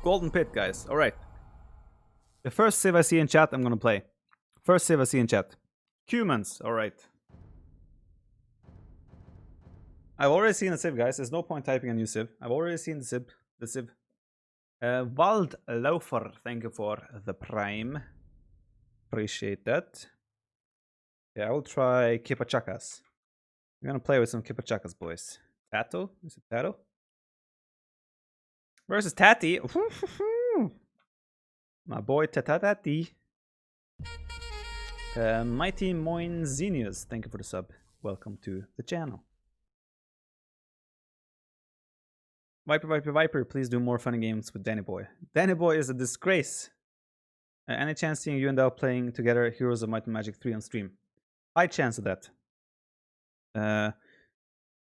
Golden Pit, guys. Alright. The first civ I see in chat, I'm gonna play. First civ I see in chat. Humans, alright. I've already seen the civ, guys. There's no point typing a new civ. I've already seen the civ. Waldlaufer, thank you for the prime. Appreciate that. Yeah, I will try Kipchakas. I'm gonna play with some Kipchakas, boys. TaToH? Is it TaToH? Versus Tati. My boy Tati. Mighty Moinzenius, thank you for the sub. Welcome to the channel. Viper, please do more funny games with Danny Boy. Danny Boy is a disgrace. Any chance seeing you and Al playing together Heroes of Might and Magic 3 on stream? High chance of that.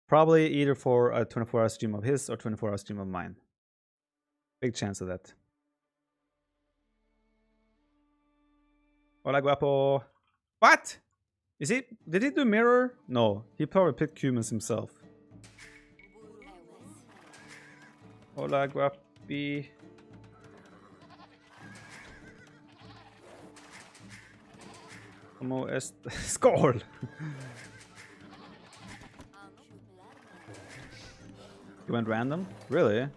Probably either for a 24-hour stream of his or 24-hour stream of mine. Big chance of that. Hola, guapo. What? Is he? Did he do mirror? No, he probably picked humans himself. Hola, guapi. Como es? Skål! You went random? Really?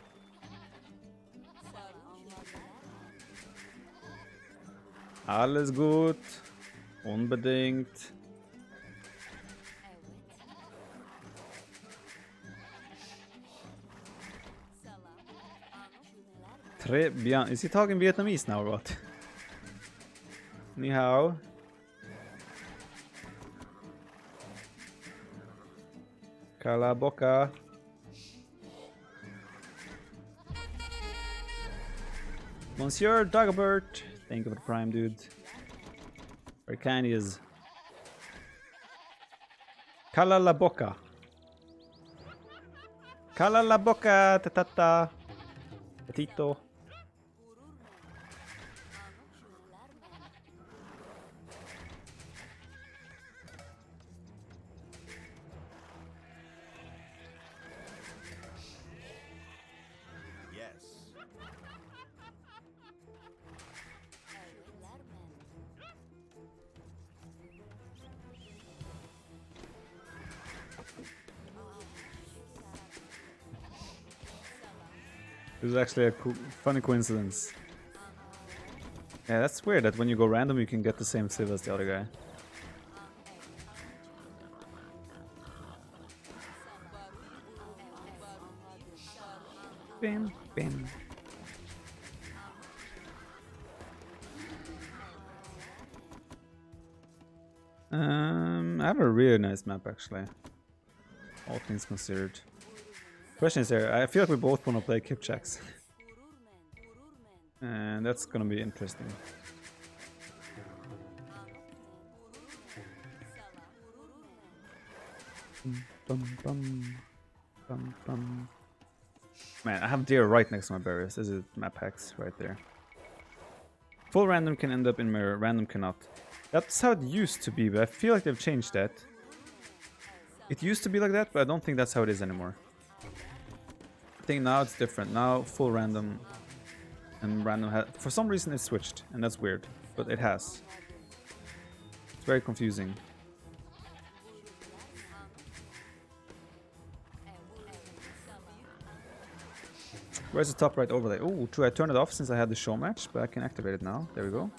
Alles gut. Unbedingt. Très bien. Is he talking Vietnamese now or what? Ni hao. Cala boca. Monsieur Dagobert. Thank you for the prime, dude. Very kind he is. Cala la boca. Cala la boca, tatata. Tatito. This is actually a funny coincidence. Yeah, that's weird that when you go random you can get the same civ as the other guy. Bam, bam. I have a really nice map actually. All things considered. Question is there, I feel like we both want to play Kipchaks. And that's gonna be interesting. Man, I have deer right next to my berries. This is map hacks right there. Full random can end up in mirror, random cannot. That's how it used to be, but I feel like they've changed that. It used to be like that, but I don't think that's how it is anymore. I think now it's different. Now full random and random for some reason it switched, and that's weird, but it has. It's very confusing. Where's the top right overlay? Oh, true, I turned it off since I had the show match, but I can activate it now. There we go.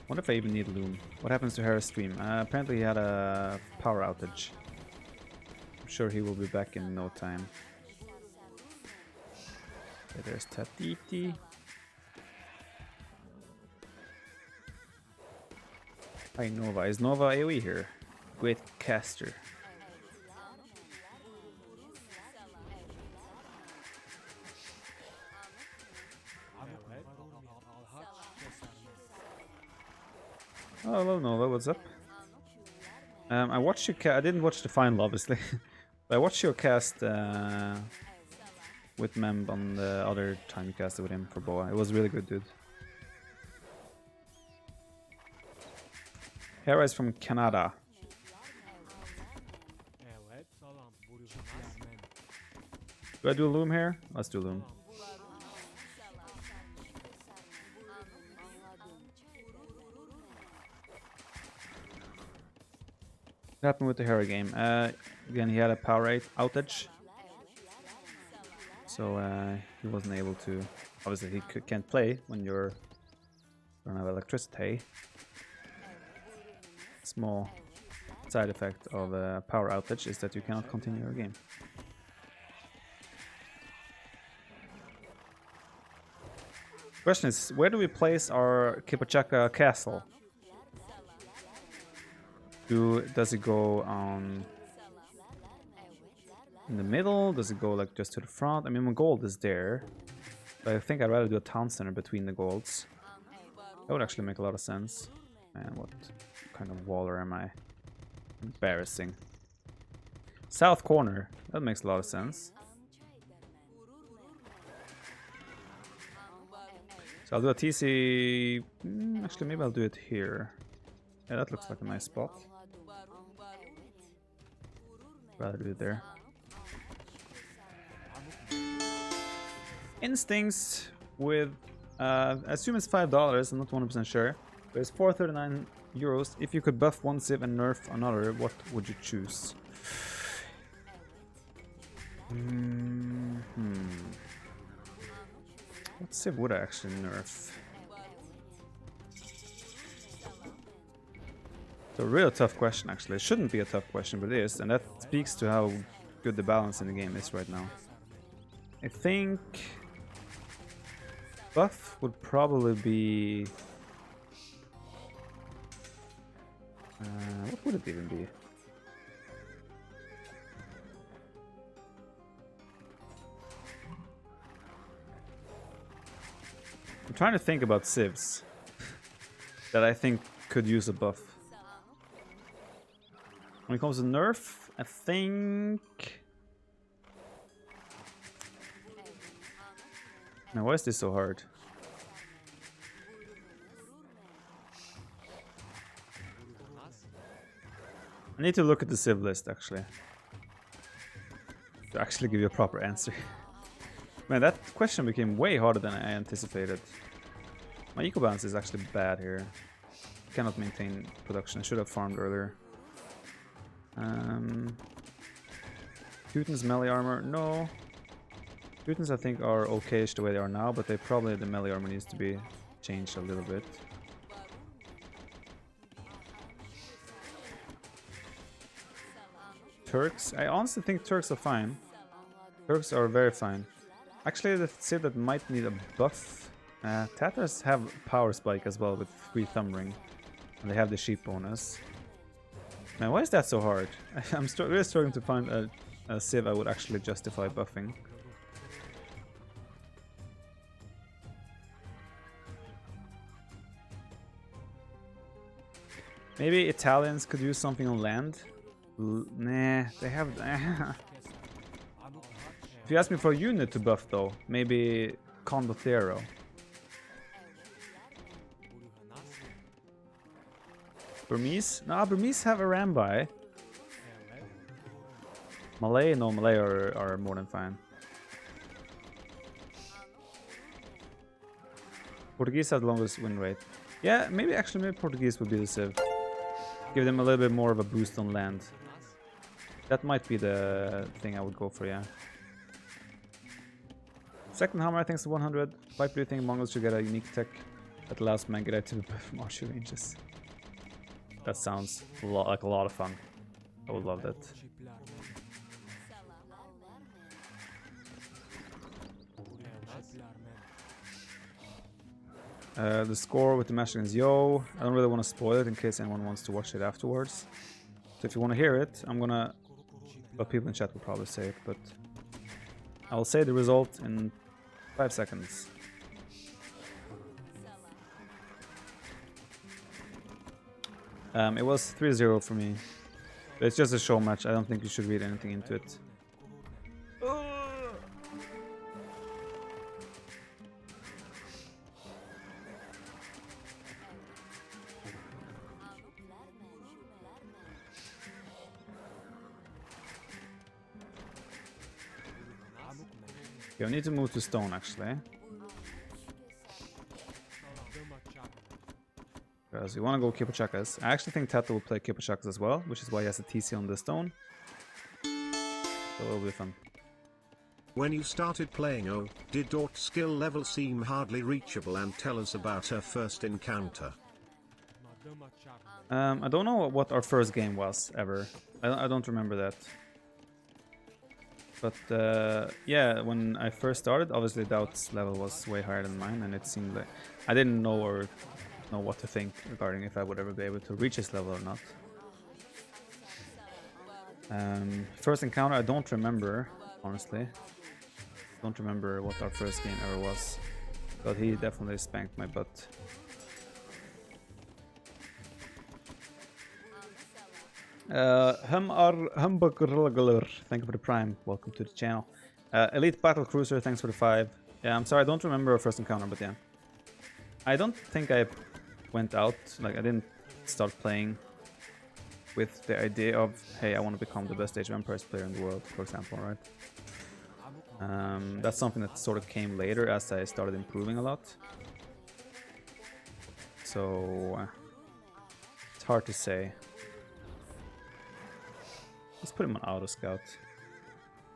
Wonder if I even need Loom. What happens to Harris' stream? Apparently he had a power outage. I'm sure he will be back in no time. Okay, there's Tatiti. Hi Nova. Is Nova AoE here? Great caster. Oh, hello Nova, what's up? I watched you I didn't watch the final, obviously. But I watched your cast with Mem on the other time you casted with him for Boa. It was really good, dude. Hera is from Canada. Do I do a loom here? Let's do a loom. What happened with the Hera game? Again, he had a power outage. So he wasn't able to... Obviously, he can't play when you don't have electricity. Small side effect of a power outage is that you cannot continue your game. Question is, where do we place our Kipchak castle? Does it go on in the middle? Does it go like just to the front? I mean, my gold is there, but I think I'd rather do a town center between the golds. That would actually make a lot of sense. And what kind of waller am I? Embarrassing. South corner. That makes a lot of sense. So I'll do a TC... actually, maybe I'll do it here. Yeah, that looks like a nice spot. Rather do it there. Instincts with... I assume it's $5, I'm not 100% sure. But it's 439 euros. If you could buff one civ and nerf another, what would you choose? What civ would I actually nerf? It's a real tough question, actually. It shouldn't be a tough question, but it is. And that speaks to how good the balance in the game is right now. I think... buff would probably be... what would it even be? I'm trying to think about civs that I think could use a buff. When it comes to nerf, I think... Now, why is this so hard? I need to look at the civ list, actually. To actually give you a proper answer. Man, that question became way harder than I anticipated. My eco balance is actually bad here. Cannot maintain production. I should have farmed earlier. Teuton's melee armor, no. Teutons I think are okay-ish the way they are now, but the melee armor needs to be changed a little bit. Turks, I honestly think Turks are fine. Turks are very fine. Actually, the civ that might need a buff. TaToH have power spike as well with free thumb ring, and they have the sheep bonus. Man, why is that so hard? I'm really struggling to find a civ I would actually justify buffing. Maybe Italians could use something on land. Nah, they have... If you ask me for a unit to buff though, maybe Condotero. Burmese? Nah, Burmese have a Rambai. Malay? No, Malay are more than fine. Portuguese have the longest win rate. Yeah, maybe Portuguese would be the civ. Give them a little bit more of a boost on land. That might be the thing I would go for, yeah. Second hammer, I think it's 100. Why do you think Mongols should get a unique tech that allows Mangudai to buff from archery ranges? That sounds like a lot of fun. I would love that. The score with the match against Yo. I don't really want to spoil it in case anyone wants to watch it afterwards. So if you want to hear it, I'm gonna... Well, people in chat will probably say it, but... I will say the result in 5 seconds. It was 3-0 for me. But it's just a show match. I don't think you should read anything into it. Okay, we need to move to stone actually. Because we want to go Kipchakas. I actually think TaToH will play Kipchakas as well, which is why he has a TC on the stone. So it'll be fun. When you started playing TaToH, did Dort's skill level seem hardly reachable, and tell us about her first encounter? I don't know what our first game was ever. I don't remember that. But yeah, when I first started, obviously Doubt's level was way higher than mine, and it seemed like I didn't know what to think regarding if I would ever be able to reach his level or not. First encounter, I don't remember, honestly. Don't remember what our first game ever was, but he definitely spanked my butt. Humburger, thank you for the prime. Welcome to the channel. Elite Battle Cruiser, thanks for the 5. Yeah, I'm sorry, I don't remember our first encounter, but yeah. I don't think I went out, like I didn't start playing with the idea of, hey, I want to become the best Age of Empires player in the world, for example, right? That's something that sort of came later as I started improving a lot. So it's hard to say. Let's put him on auto scout.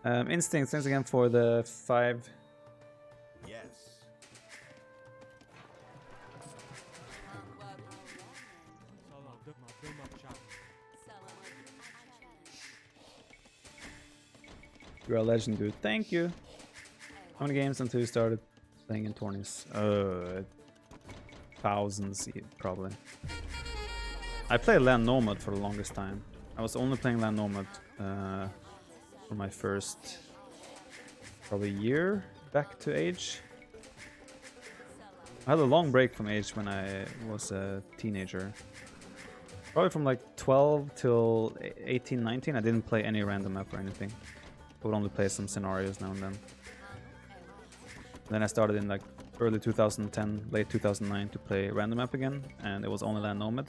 Instinct, thanks again for the 5. Yes. You're a legend, dude. Thank you. How many games until you started playing in tourneys? Thousands, probably. I played Land Nomad for the longest time. I was only playing Land Nomad for my first probably year back to Age. I had a long break from Age when I was a teenager. Probably from like 12 till 18, 19, I didn't play any random map or anything. I would only play some scenarios now and then. Then I started in like early 2010, late 2009 to play random map again, and it was only Land Nomad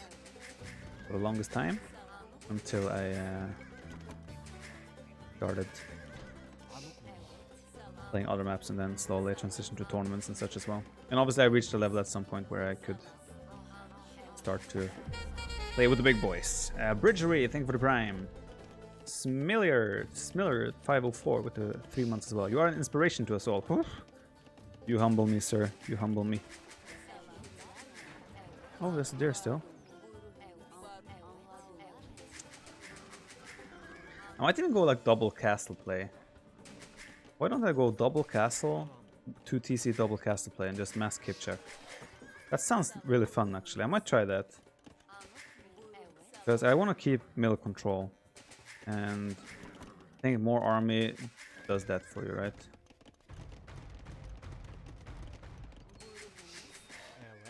for the longest time until I started playing other maps and then slowly transitioned to tournaments and such as well. And obviously I reached a level at some point where I could start to play with the big boys. Bridgery, thank you for the prime. Smiller 504 with the 3 months as well. You are an inspiration to us all. Oof. You humble me, sir. You humble me. Oh, there's a deer still. I might even go like double castle play. Why don't I go double castle, 2 TC double castle play, and just mass Kipchak? That sounds really fun, actually. I might try that. Because I want to keep middle control. And I think more army does that for you, right?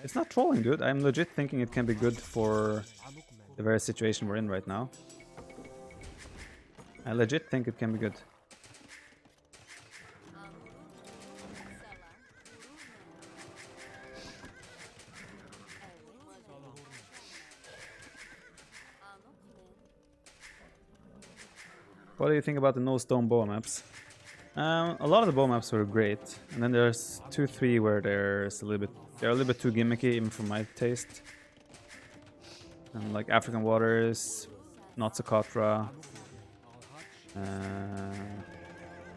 It's not trolling, dude. I'm legit thinking it can be good for the very situation we're in right now. I legit think it can be good. What do you think about the no stone bow maps? A lot of the bow maps were great, and then there's 2-3 where they're a little bit too gimmicky, even for my taste. And like African Waters, Not Socotra.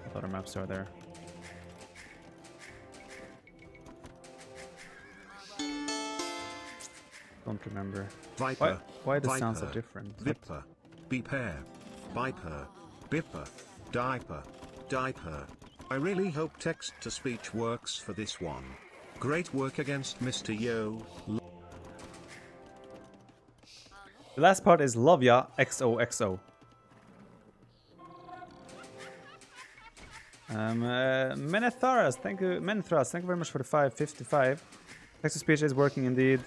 What other maps are there? Don't remember. Viper. Why the Viper, sounds are different? Viper. Bepair. Viper. Bipper. Diaper. Diaper. I really hope text-to-speech works for this one. Great work against Mr. Yo. The last part is love ya XOXO. Menethras, thank you. Menethras, thank you very much for the 555. Text-to-speech is working indeed.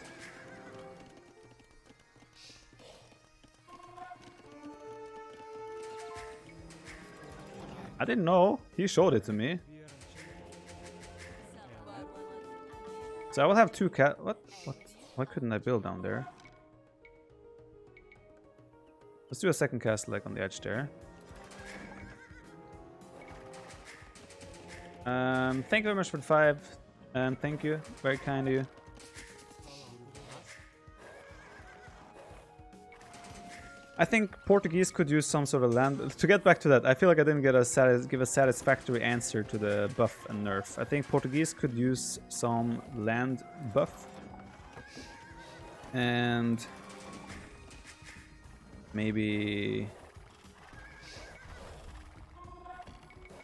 I didn't know. He showed it to me. So I will have 2 cat. What? Why couldn't I build down there? Let's do a second castle like on the edge there. Thank you very much for the 5. Thank you. Very kind of you. I think Portuguese could use some sort of land. To get back to that, I feel like I didn't get give a satisfactory answer to the buff and nerf. I think Portuguese could use some land buff. And maybe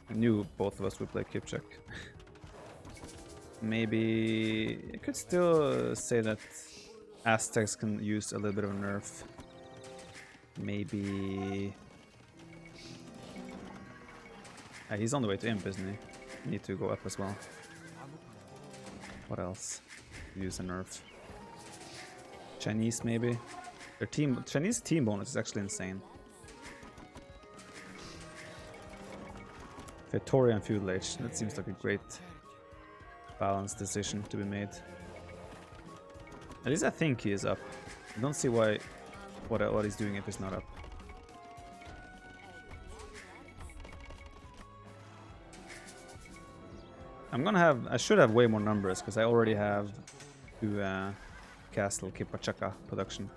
I knew both of us would play Kipchak. Maybe I could still say that Aztecs can use a little bit of a nerf. Maybe he's on the way to imp, isn't he? Need to go up as well. What else? Use a nerf. Chinese maybe. Their Chinese team bonus is actually insane. Victoria and Feudal Age. That seems like a great balanced decision to be made. At least I think he is up. I don't see why what he's doing if he's not up. I should have way more numbers because I already have 2 Castle Kipchak production.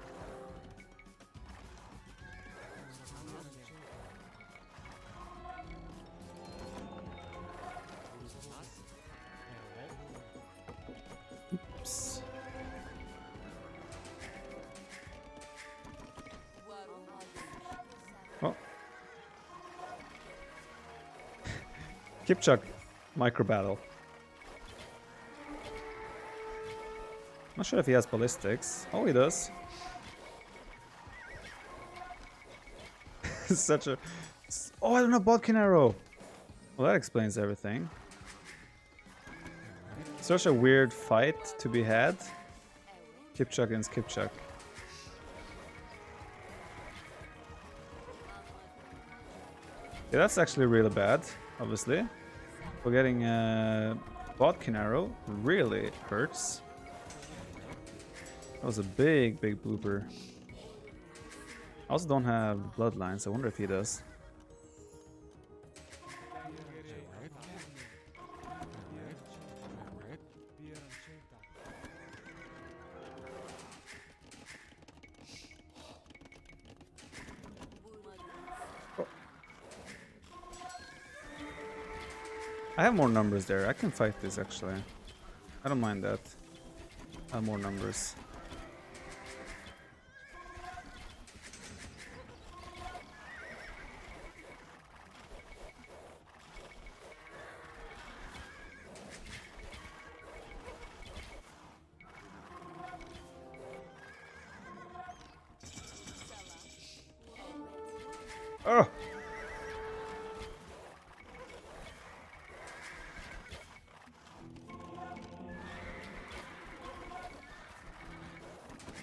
Oops. Oh. Kipchak micro battle. Not sure if he has ballistics. Oh, he does. Such a... Oh, I don't know, Bodkin arrow. Well, that explains everything. Such a weird fight to be had. Kipchak against Kipchak. Yeah, that's actually really bad, obviously. For getting a Bodkin arrow really hurts. That was a big blooper. I also don't have bloodlines. I wonder if he does. Oh. I have more numbers there. I can fight this actually. I don't mind that. I have more numbers. Oh!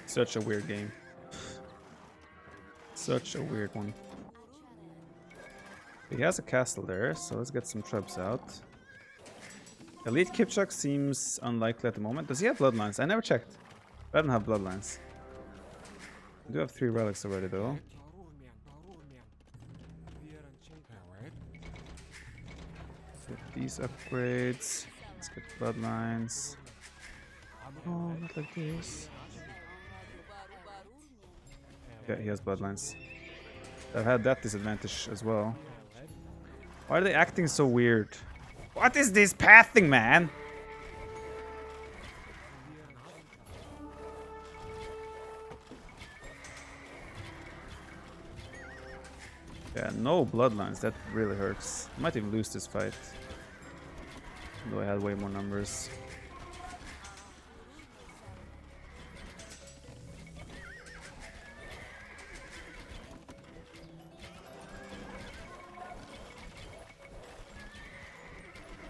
Such a weird game. Such a weird one. He has a castle there, so let's get some troops out. Elite Kipchak seems unlikely at the moment. Does he have bloodlines? I never checked. I don't have bloodlines. I do have 3 relics already though. Get these upgrades. Let's get bloodlines. Oh, not like this. Yeah, he has bloodlines. I've had that disadvantage as well. Why are they acting so weird? What is this pathing, man? Yeah, no bloodlines. That really hurts. I might even lose this fight. Though I had way more numbers.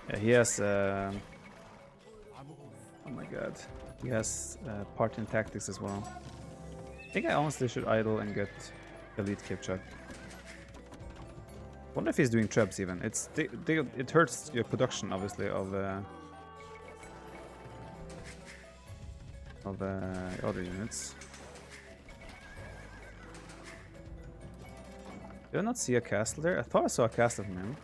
Yeah, he has... oh my god. He has Parthian tactics as well. I think I honestly should idle and get Elite Kipchak. Wonder if he's doing trebs even. It hurts your production, obviously, of other units. Did I not see a castle there? I thought I saw a castle from him.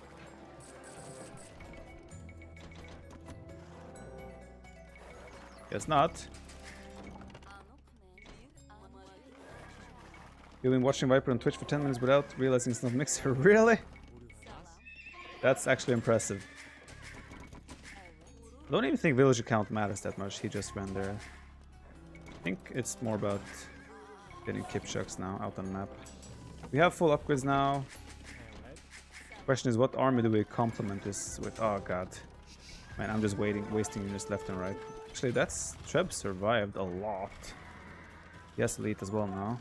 Guess not. You've been watching Viper on Twitch for 10 minutes without realizing it's not Mixer. Really? That's actually impressive. I don't even think village account matters that much. He just ran there. I think it's more about getting Kipchaks now out on the map. We have full upgrades now. Question is, what army do we complement this with? Oh god. Man, I'm just wasting units left and right. Actually, that's Treb survived a lot. He has elite as well now.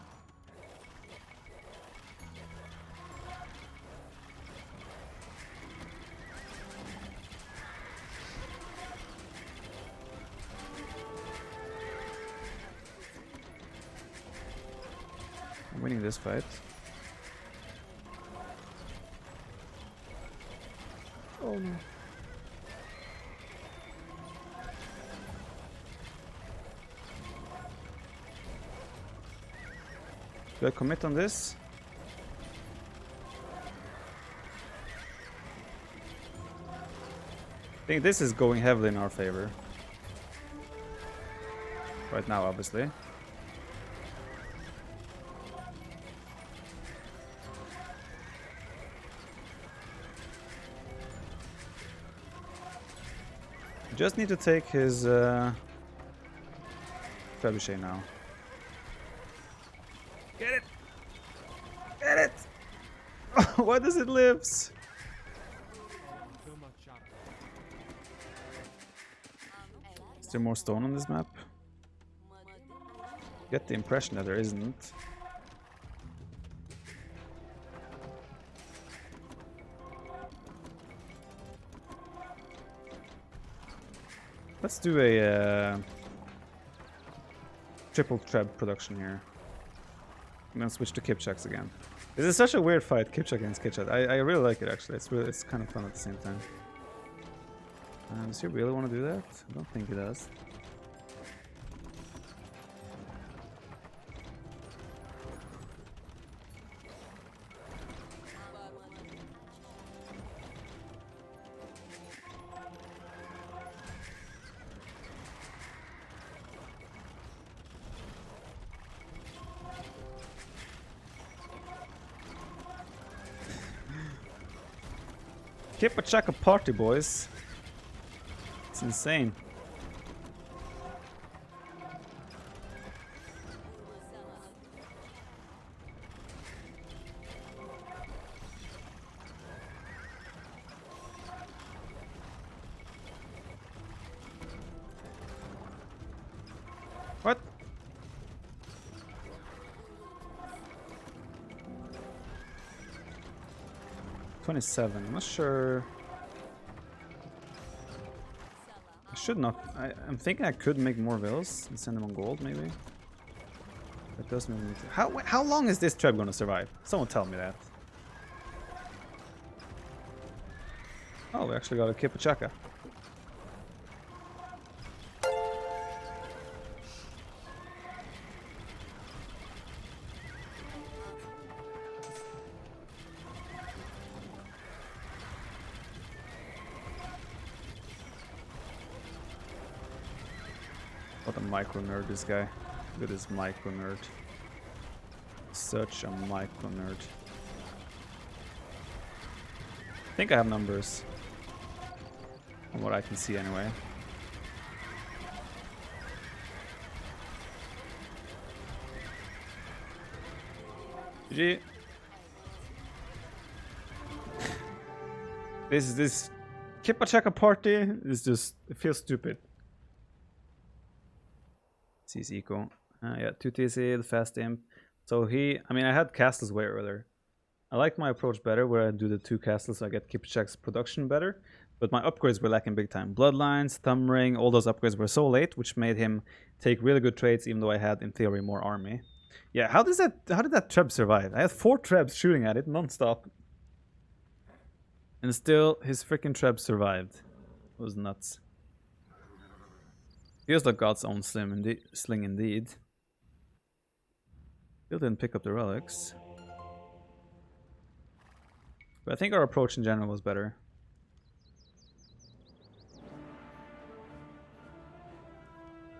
I'm winning this fight. Oh no. Do I commit on this? I think this is going heavily in our favor. Right now, obviously. Just need to take his trebuchet now. Get it! Get it! Why does it live? Is there more stone on this map? Get the impression that there isn't. Let's do a triple treb production here. I'm gonna switch to Kipchaks again. This is such a weird fight, Kipchak against Kipchak. I really like it actually. It's kind of fun at the same time. Does he really want to do that? I don't think he does. Kipchak a party, boys. It's insane. What? $27. I'm not sure. I should not. I'm thinking I could make more vills and send them on gold, maybe. That does make me. How long is this treb gonna survive? Someone tell me that. Oh, we actually got a Kipchaka. What a micro nerd, this guy. Look at this micro nerd. Such a micro nerd. I think I have numbers. From what I can see anyway. GG. This Kipchaka party is just, it feels stupid. Sees eco. Yeah, 2 TC, the fast imp. So I mean, I had castles way earlier. I like my approach better where I do the 2 castles so I get Kipchak's production better. But my upgrades were lacking big time. Bloodlines, Thumb Ring, all those upgrades were so late, which made him take really good trades even though I had, in theory, more army. Yeah, how did that treb survive? I had 4 trebs shooting at it non-stop. And still, his freaking treb survived. It was nuts. Feels like God's own sling indeed. Still didn't pick up the relics. But I think our approach in general was better.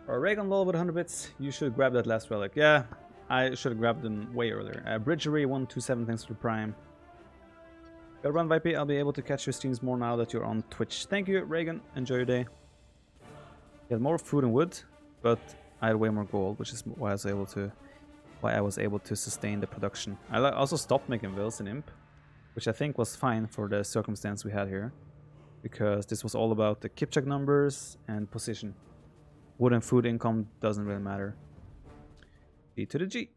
Or Reagan Lol with 100 bits. You should grab that last relic. Yeah, I should have grabbed them way earlier. Bridgery127, thanks for the prime. Gotta run, Vipey. I'll be able to catch your streams more now that you're on Twitch. Thank you, Reagan. Enjoy your day. You had more food and wood, but I had way more gold, which is why I was able to sustain the production. I also stopped making Wills and Imp, which I think was fine for the circumstance we had here, because this was all about the Kipchak numbers and position. Wood and food income doesn't really matter. B to the G.